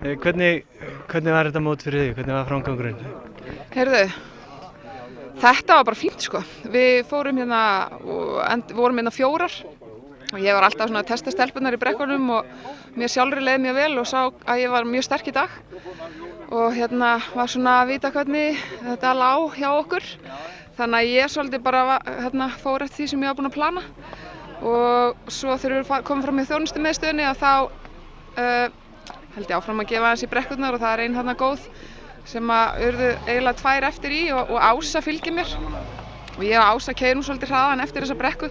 Hvernig var þetta mót fyrir þig? Hvernig var framgangurinn? Heyrðu, þetta var bara fínt sko. Við fórum hérna og vorum hérna 4 og ég var alltaf svona að testa stelpurnar í brekkunum og mér sjálfri leið mjög vel og sá að ég var mjög sterk í dag og hérna var svona að vita hvernig þetta lá hjá okkur. Þannig að ég svolítið bara fór eftir því sem ég var búin að plana og svo þegar við komum fram í þjónustumiðstöðinni að þá held ég áfram að gefa aðeins í brekkurnar og það er ein þarna góð sem að urðu eiginlega 2 eftir í og Ása fylgir mér og ég og Ása keyrum svolítið hraðan eftir þessa brekku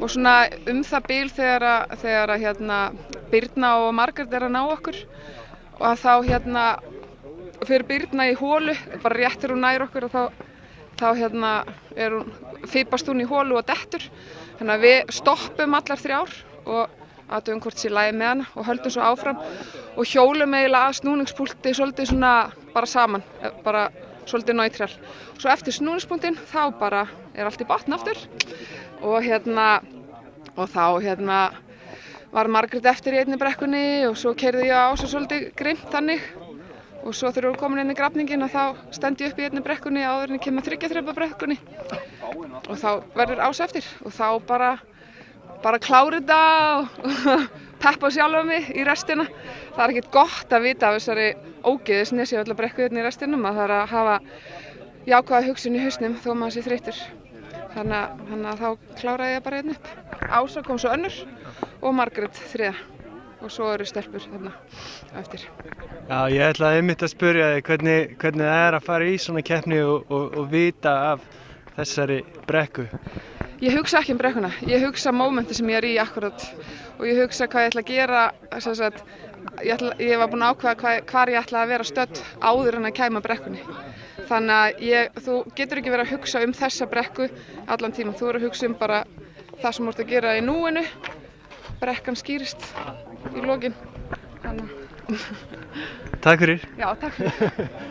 og svona það bil þegar Birna og Margrét er að ná okkur og að þá fyrir Birna í holu, bara rétt þegar hún nær okkur og þá fipast hún í holu og dettur þannig að við stoppum allar 3 og athugum hvort sé í lagi með hana og höldum svo áfram og hjólum eiginlega að snúningspúlti svolítið svona bara saman, bara svolítið neutral. Svo eftir snúningspunktinn þá bara er allt í botn aftur og þá var Margrét eftir í einni brekkunni og svo keyrði ég á Ása svolítið grimmt þannig og svo þegar við erum komin inn í grafningin og þá stend ég upp í einni brekkunni áður en ég kem að 3 þrepa brekkunni og þá verður Ása eftir og þá bara klára þetta og peppa sjálfa mig í restina. Það er ekkert gott að vita af þessari ógeðisnesi öll að brekku hérna í restinum að það er að hafa jákvæða hugsun í hausnum þó maður sé þreyttur. Þannig að þá kláraði ég bara hérna upp. Ása kom svo önnur og Margrét 3. og svo eru stelpur þarna eftir. Já, ég ætlaði einmitt að spyrja þig hvernig það er að fara í svona keppni og vita af þessari brekku. Ég hugsa ekki brekkuna, ég hugsa mómenti sem ég er í akkurat og ég hugsa hvað ég ætla að gera, ég var búin að ákveða hvar ég ætla að vera stödd áður en að kæma brekkunni. Þannig að þú getur ekki verið að hugsa þessa brekku allan tíma, þú verður að hugsa bara það sem þú ert að gera í núinu, brekkan skýrist í lokin. Takk fyrir. Já, takk fyrir.